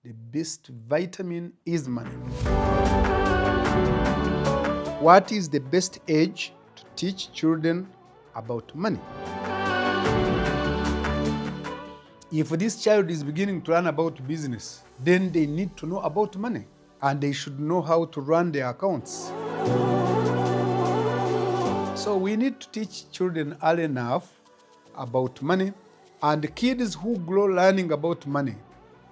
the best vitamin is money. What is the best age to teach children about money? If this child is beginning to learn about business, then they need to know about money, and they should know how to run their accounts. So we need to teach children early enough about money, and kids who grow learning about money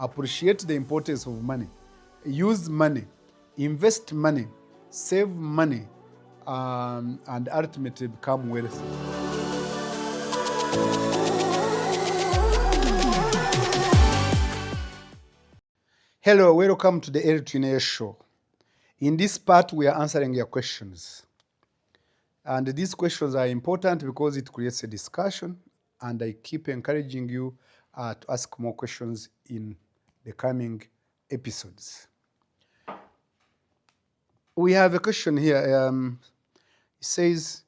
appreciate the importance of money, use money, invest money, save money, and ultimately become wealthy. Hello, welcome to the Elly Twineyo Show. In this part, we are answering your questions. And these questions are important because it creates a discussion, and I keep encouraging you to ask more questions in the coming episodes. We have a question here. It says,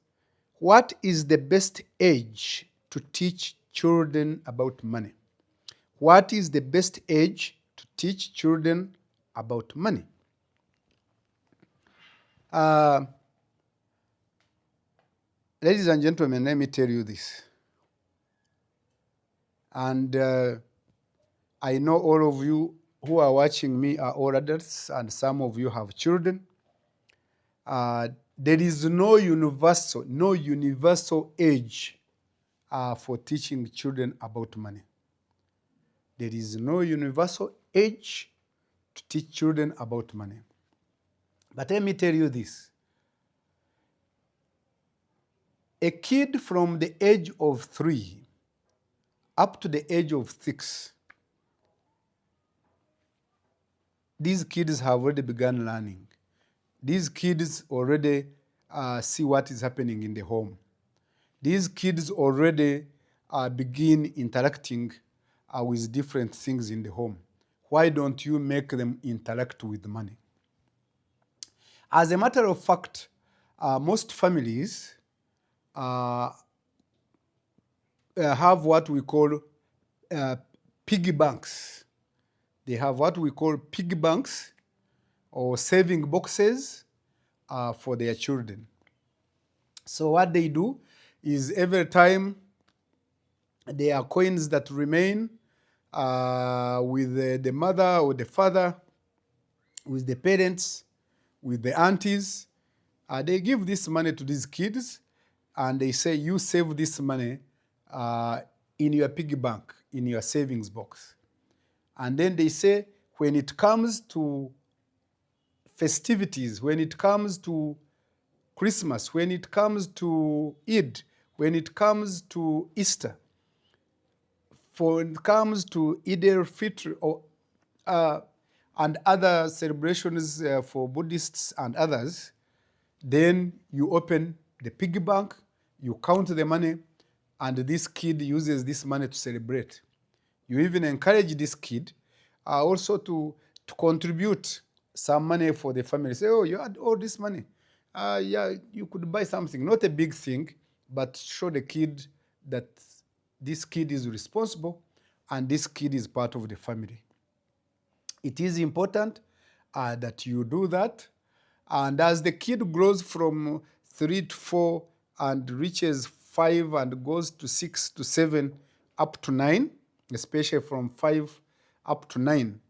what is the best age to teach children about money? What is the best age to teach children about money? Ladies and gentlemen, let me tell you this. And I know all of you who are watching me are all adults, and some of you have children. There is no universal age for teaching children about money. There is no universal age to teach children about money. But let me tell you this. A kid from the age of 3 up to the age of 6, these kids have already begun learning. These kids already see what is happening in the home. These kids already begin interacting with different things in the home. Why don't you make them interact with money? As a matter of fact, most families have what we call piggy banks. They have what we call piggy banks or saving boxes for their children. So what they do is every time there are coins that remain with the mother or the father, with the parents, with the aunties, they give this money to these kids, and they say, you save this money in your piggy bank, in your savings box. And then they say, when it comes to festivities, when it comes to Christmas, when it comes to Eid, when it comes to Easter, when it comes to Eid al-Fitr and other celebrations for Buddhists and others, then you open the piggy bank, you count the money, and this kid uses this money to celebrate. You even encourage this kid also to contribute some money for the family. Say, oh, you had all this money. Yeah, you could buy something. Not a big thing, but show the kid that this kid is responsible and this kid is part of the family. It is important that you do that. And as the kid grows from 3 to 4 and reaches 5 and goes to 6 to 7 up to 9, especially from 5 up to 9,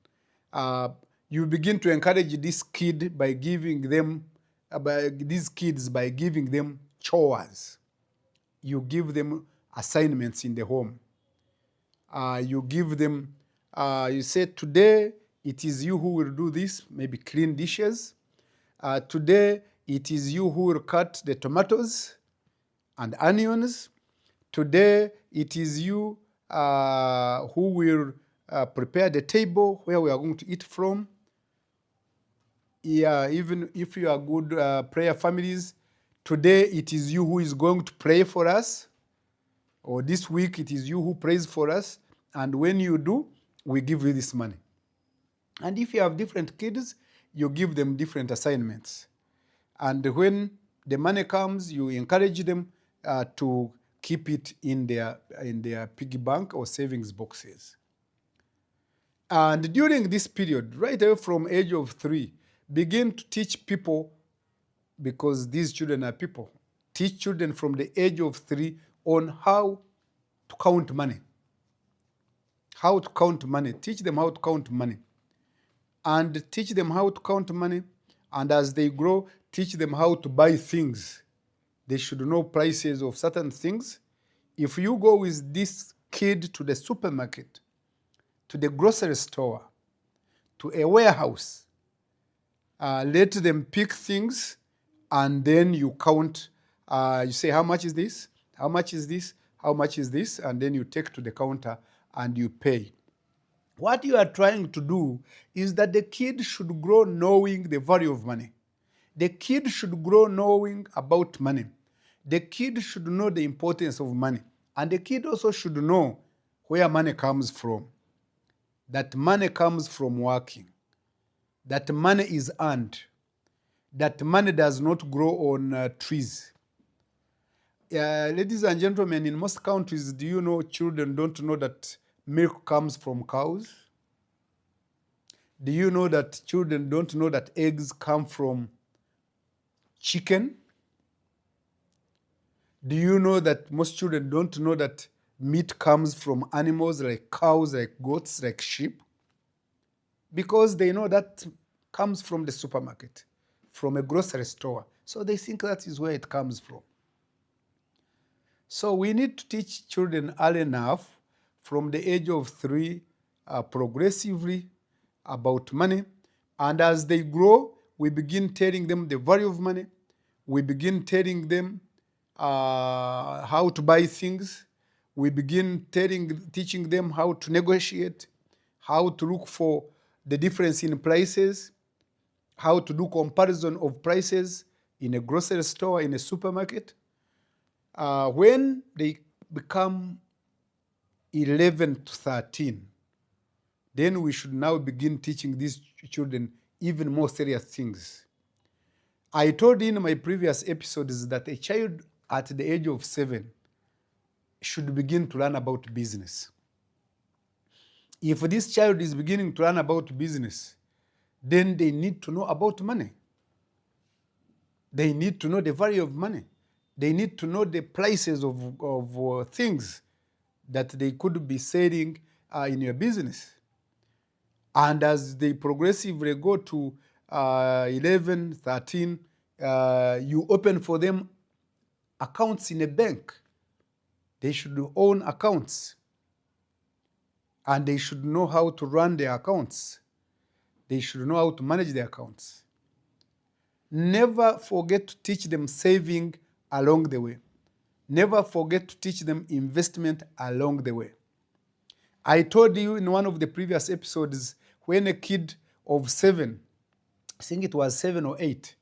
you begin to encourage this kid by giving them, by giving them chores. You give them assignments in the home. You give them, you say, today it is you who will do this, maybe clean dishes. Today it is you who will cut the tomatoes and onions. Today it is you who will prepare the table where we are going to eat from. Yeah, even if you are good prayer families, today it is you who is going to pray for us. Or this week it is you who prays for us. And when you do, we give you this money. And if you have different kids, you give them different assignments. And when the money comes, you encourage them to keep it in their piggy bank or savings boxes. And during this period, right away from age of 3, begin to teach people, because these children are people. Teach children from the age of 3 on how to count money. How to count money. Teach them how to count money. And teach them how to count money. And as they grow, teach them how to buy things. They should know prices of certain things. If you go with this kid to the supermarket, to the grocery store, to a warehouse, let them pick things, and then you count. You say, how much is this? How much is this? How much is this? And then you take to the counter and you pay. What you are trying to do is that the kid should grow knowing the value of money. The kid should grow knowing about money. The kid should know the importance of money. And the kid also should know where money comes from. That money comes from working. That money is earned. That money does not grow on trees. Ladies and gentlemen, in most countries, do you know children don't know that milk comes from cows? Do you know that children don't know that eggs come from chicken? Do you know that most children don't know that meat comes from animals like cows, like goats, like sheep? Because they know that comes from the supermarket, from a grocery store. So they think that is where it comes from. So we need to teach children early enough, from the age of 3, progressively, about money. And as they grow, we begin telling them the value of money. We begin telling them how to buy things. We begin teaching them how to negotiate, how to look for the difference in prices, how to do comparison of prices in a grocery store, in a supermarket. When they become 11 to 13, then we should now begin teaching these children even more serious things. I told you in my previous episodes that a child at the age of 7 should begin to learn about business. If this child is beginning to learn about business, then they need to know about money. They need to know the value of money. They need to know the prices of things that they could be selling in your business. And as they progressively go to 11, 13, you open for them accounts in a bank. They should own accounts. And they should know how to run their accounts. They should know how to manage their accounts. Never forget to teach them saving along the way. Never forget to teach them investment along the way. I told you in one of the previous episodes, when a kid of 7, I think it was 7 or 8,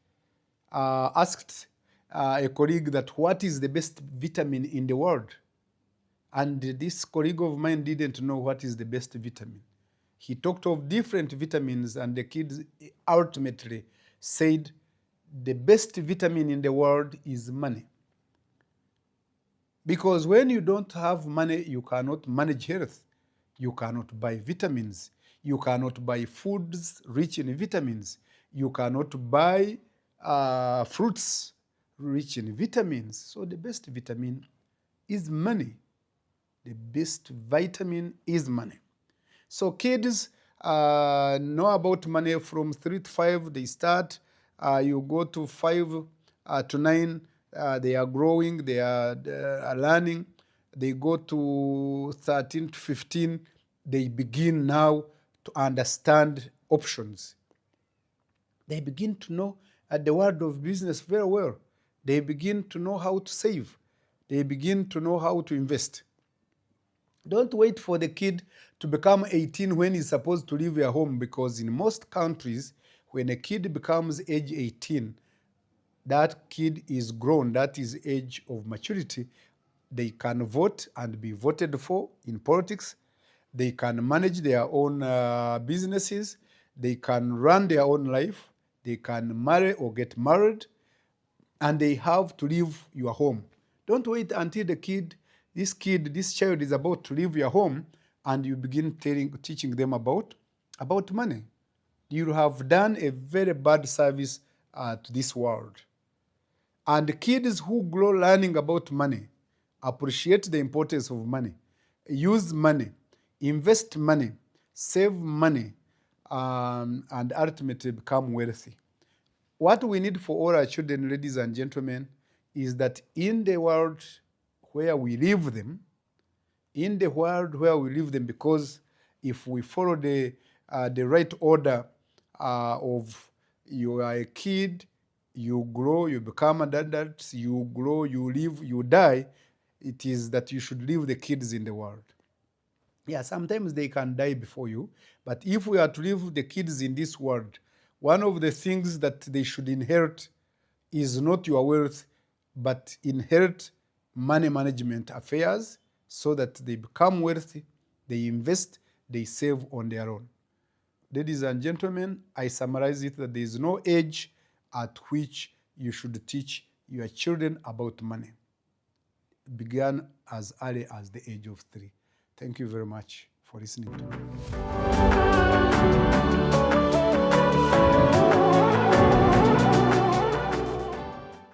asked a colleague that what is the best vitamin in the world? And this colleague of mine didn't know what is the best vitamin. He talked of different vitamins, and the kid ultimately said the best vitamin in the world is money. Because when you don't have money, you cannot manage health. You cannot buy vitamins. You cannot buy foods rich in vitamins. You cannot buy fruits rich in vitamins. So the best vitamin is money. The best vitamin is money. So kids know about money from 3 to 5. They start. You go to 5 to 9. They are growing. They are learning. They go to 13 to 15. They begin now to understand options. They begin to know the world of business very well. They begin to know how to save. They begin to know how to invest. Don't wait for the kid to become 18 when he's supposed to leave your home, because in most countries, when a kid becomes age 18, that kid is grown. That is age of maturity. They can vote and be voted for in politics. They can manage their own businesses. They can run their own life. They can marry or get married. And they have to leave your home. Don't wait until this child is about to leave your home and you begin teaching them about money. You have done a very bad service to this world. And kids who grow learning about money appreciate the importance of money, use money, invest money, save money, and ultimately become wealthy. What we need for all our children, ladies and gentlemen, is that in the world where we leave them, because if we follow the right order of you are a kid, you grow, you become an adult, you grow, you live, you die, it is that you should leave the kids in the world. Yeah, sometimes they can die before you, but if we are to leave the kids in this world, one of the things that they should inherit is not your wealth, but inherit money management affairs so that they become wealthy, they invest, they save on their own. Ladies and gentlemen, I summarize it that there is no age at which you should teach your children about money. It began as early as the age of 3. Thank you very much for listening to me.